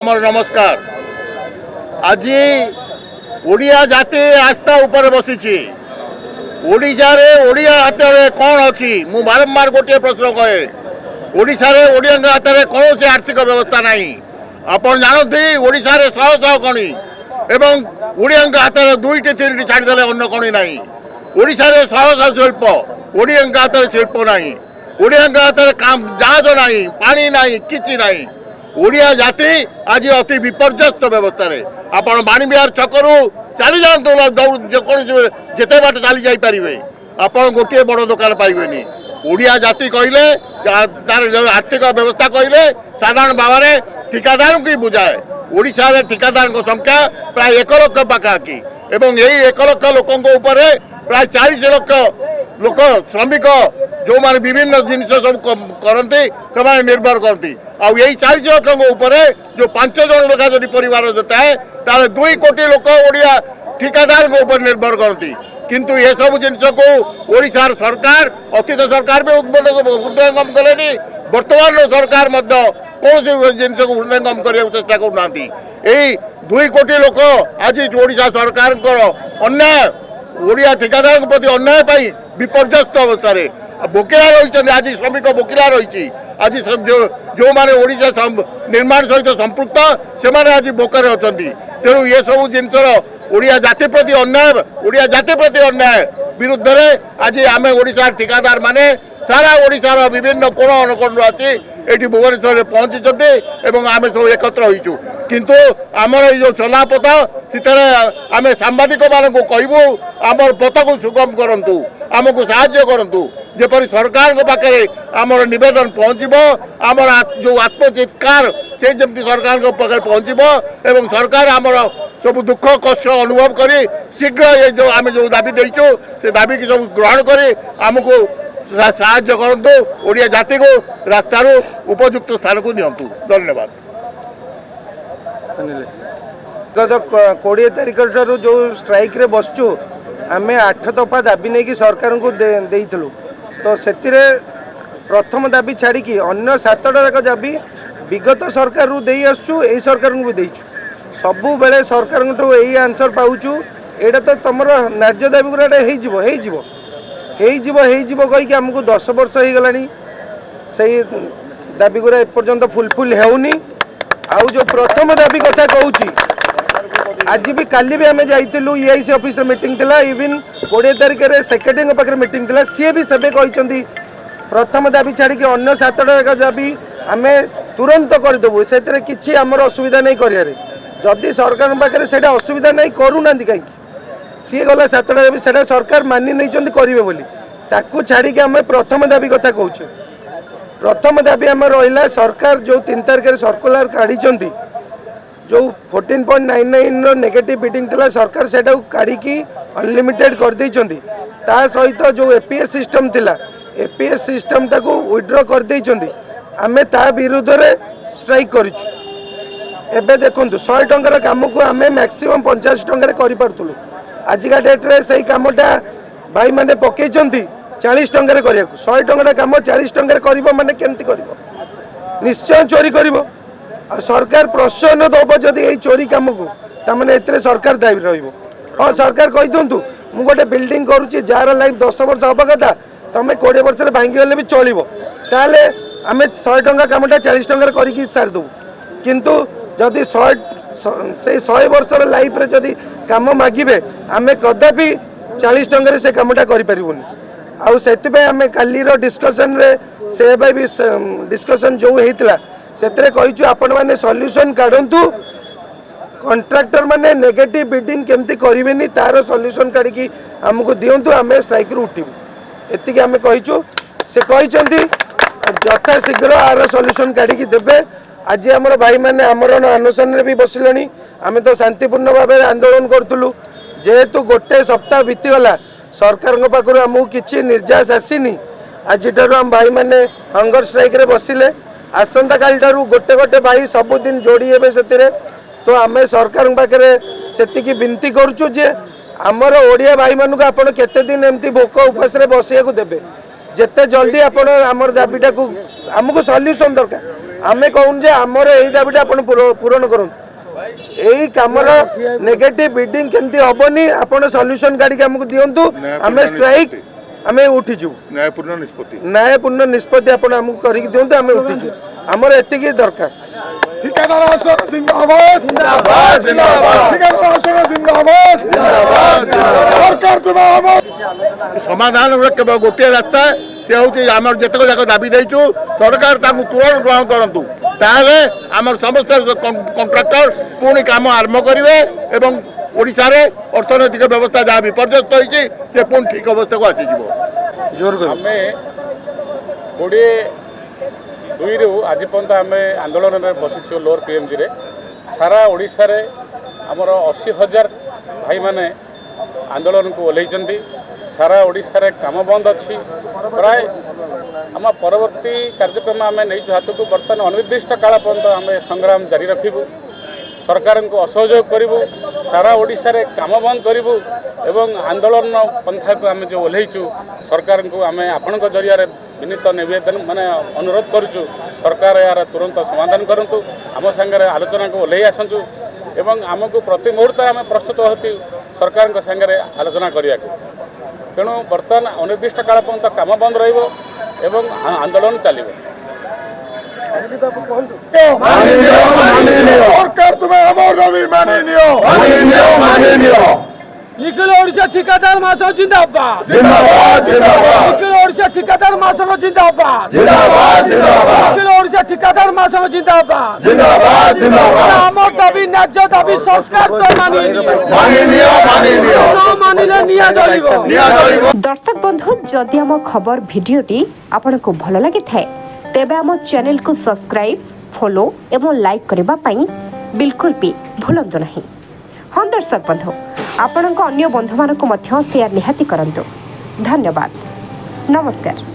नमस्कार। आज ओडिया जाति आस्था ऊपर बसी ओडिशा रे ओडिया हाथ में कौन अच्छी मु बारंबार गोटे प्रश्न कहे ओडिशा रे ओडिया हाथ में कौन से आर्थिक व्यवस्था नहीं। आपन जानते ओडिशा रे शह शह खणी एवं ओडिया हाथ में दुईटी तीन छाड़देले अन्न खणी नहीं। ओडिशा रे शह शह शिल्प ओडिया हाथ में शिल्प नहीं। ओडिया हाथ में जहाज नहीं पानी नहीं किसी नहीं। ओडिया जाति आज अति विपर्यस्त व्यवस्था रे आपण बाणीविहार छकरू चली जातु जिते बाट चली जापारे आपण गोटे बड़ दुकान पाइबेनी। ओडिया जाति कहले तार आर्थिक व्यवस्था कहले साधारण भाव में ठिकादार की बुझाए। ओडिशा रे ठिकादार संख्या प्राय 1 लाख पाखापाखि एवं यही 1 लाख लोक प्राय 40 लाख लोक श्रमिक जो माने विभिन्न जिन सब करती से निर्भर करती आउ यही 40 लाख जो 5 जन लोक जब परिवार है तार 2 कोटी लोक ओडिया ठिकादार ऊपर निर्भर करती। किंतु ये सब जिनस को ओडिशा सरकार अतीत सरकार भी हृदयंगम कले वर्तमान सरकार कौन जिन को हृदयंगम करने चेष्टा करना। यही 2 कोटी लोक आज ओडिशा सरकार अन्याय ओडिया ठिकादार प्रति अन्याय पाई विपर्यस्त अवस्था बोकिला रही। आज श्रमिक बोकिला रही आज जो माने ओडिशा निर्माण सहित संपृक्त से माने आज बोकर अच्छा। तेणु ये सब जिनसर ओडिया जाति प्रति अन्याय विरुद्ध रे आज आम ओडिशा ठिकादार माने सारा ओडिशार विभिन्न कोण अनुकोण आसी ये भुवनेश्वर पहुंची एवं आम सब एकत्र होइचु। किंतु आमर ये चलापथ से आम सांबादिक मान कहबू आमर पथ को सुगम करंतु आमको साहाय्य करंतु जेपरी सरकार पाखे आमर निवेदन पहुँचब आमर जो आत्मचित्कार से जमी सरकार पाखे पहुँचब एवं सरकार आमर सब दुख कष्ट अनुभव करी शीघ्र ये जो आम जो दाबी देचु से दाबी की सब ग्रहण करी आमको साहाय्य करंतु ओडिया जाति को रास्तार उपयुक्त स्थान को नियंतु। धन्यवाद। गत 20 तारिख ठारू जो स्ट्राइक रे बसचु आमे 8 दफा दाबी नहीं कि सरकार को देइथलु तो सेतिरे प्रथम दाबी छाड़ी कि अन्य 7टा जाक दाबी विगत सरकार रु देई आसचु एई सरकार को भी देइछु सबु बेले सरकार को एई आंसर पाउछु एटा तो तमरो न्याय दाबी गुराटा हेई जीवो कहि कि हमको 10 वर्ष हो गलानी सही दाबी गुरा एपर्यंत फुलफिल हेउनी। आउ जो प्रथम दाबी कथा कहूची आज भी काली भी आम जाइलु ईआईसी ऑफिस मीटिंग थिला इवन 20 तारिख रे सेक्रेटरी पाखे मीटिंग थिला सी भी सबे कहते प्रथम दाबी छाड़ी कि अन्य 7टा दाबी आम तुरंत करदेबू से किसी आमर असुविधा नहीं करें जदि सरकार पाखे से असुविधा नहीं करूना कहीं सी गला 7टा दाबी से सरकार मानि नहीं करेंगे बोली ताकू छाड़ी आम प्रथम दाबी कथा कहूँ। प्रथम दाबी आम रहा सरकार जो 3 तारिख सर्कुलर काढ़ी जो 14.99 नेगेटिव बिडिंग थिला सरकार सेटा काढ़ी अनलिमिटेड कर देइचंदी ता सहित जो एपीएस सिस्टम थिला एपीएस सिस्टम टाको विड्रॉ कर देइचंदी आमे ता विरुद्ध रे स्ट्राइक करिछु। एबे देखंतु 100 टंकार काम को आमे मैक्सिमम 50 टंकार करि पारतुलु आजिका डेट रे सही कामटा भाई माने पकेइचंदी 40 टंकार करिया 100 टंकार काम 40 टंकार करिवो माने केमति करिवो निश्चय चोरी करिवो आ सरकार प्रोत्साहन दब जदि यही चोरी कम को तमें ए सरकार दायी रही। हाँ सरकार कही दिंतु मु गोटे बिल्डिंग करुच्ची जार लाइफ 10 वर्ष हवा कथा तुम 20 वर्ष भांगीगले भी चलो ताले आम 100 टंका कमटा 40 टंकार कर सारीदेव किंतु जदि 100 वर्ष लाइफ रे जदि काम मागिबे आम कदापि 40 टंका से कामटा करें आउ से काली डिस्कसन रे से भी डिस्कसन जो होता से कहीचु आपण मैंने सॉल्यूशन काढंतु कॉन्ट्रैक्टर माने नेगेटिव बिडिंग केमती करेंगे तार सॉल्यूशन काढ़ी आमको दिंतु आम स्ट्राइक रू उठू एति आम कहीचु से कहते यथा शीघ्र आर सॉल्यूशन काढ़ी देवे। आज आम भाई मैंने आमरण अनशन भी बसिले आम तो शांतिपूर्ण भाव आंदोलन करूँ जेहेतु गोटे सप्ताह बीतीगला सरकार पाखु आमको किसी निर्यास आसीनी आज आम भाई मैंने हंगर स्ट्राइक रे बसिले आसंता काल ठारू गोटे गोटे भाई सबुदिन जोड़ी हे से तो आम सरकार पाखे से विनती करुचु जे आमर ओडिया भाई मानक आपड़ केते दिन एमती भोक उपास बसैया देवे जिते जल्दी आपड़ आमर दाबीटा को आमको सॉल्यूशन दरकार आमे कहून जे आमर यही दाबीटा आपण पूरण करूँ यही कमर नेगेटिव बिडिंग केमती हेनी आपण सॉल्यूशन काढी आमको दिंतु आम स्ट्राइक आम उठीचु न्यायपूर्ण निष्पत्ति आपण आमको करके दिंतु आम उठीचु आमर एतिकी दरकार ठिकादार आसन जिंदाबाद जिंदाबाद जिंदाबाद ठिकादार आसन जिंदाबाद जिंदाबाद सरकार जिंदाबाद समाधान केवल गोटे रास्ता से हूँ आम जितक जाक दाबी देचु सरकार तुरंत ग्रहण करूँ ताहले आम समस्त कंट्राक्टर पुणी काम आरंभ करेंगे एवं ओडिशा रे अर्थनैतिक व्यवस्था जहाँ विपर्यस्त होती से पुणी ठीक अवस्था को आसीज जोर आम 22 आज पर्यंत आम आंदोलन में बसीचु लोअर पीएमजी रे सारा ओडिशा रे आमर 80,000 भाई माने आंदोलन को ओल्लैचंती सारा ओडिशा रे काम बंद अच्छी प्राय आम परवर्ती कार्यक्रम आम नहीं हाथ को बर्तमान अनिर्दिष्ट काल पर्यंत आम संग्राम जारी रखिबू सरकार को असहयोग करूँ सारा ओडिशा रे काम बंद करूँ एवं आंदोलन पंथा को आम जो ओल्लैचु सरकार को आम आपण जरिया विनीत निवेदन माने अनुरोध करुचु सरकार यार तुरंत समाधान करूँ आम सांगे आलोचना को ओल्लै आसतु एवं आमको प्रति मुहूर्त आम प्रस्तुत होती सरकार सांगे आलोचना करने तेणु बर्तमान अनिर्दिष्ट काल पर्यंत काम बंद रही आंदोलन चलो सरकार तुम्हें अमर दाबी मानि नियो निखिल ओडिशा ठिकादार महासंघ जिंदाबाद जिंदाबाद जिंदाबाद निखिल ओडिशा ठिकादार महासंघ जिंदाबाद जिंदाबाद जिंदाबाद निखिल ओडिशा ठिकादार महासंघ जिंदाबाद जिंदाबाद जिंदाबाद आमर दाबी न्याय्य दाबी सरकार तो मानि नियो न मानिले निया जलिबो। दर्शक बंधु जदि आम खबर भिडियोटी आपनको भल लगी थाए तेबे आम चैनल को सब्सक्राइब फॉलो एवं लाइक करबा पई बिल्कुल भी भूलंतु नहीं। हाँ दर्शक बंधु आपणक अन्य बंधु मानक मध्य शेयर निहाती करंतु। धन्यवाद नमस्कार।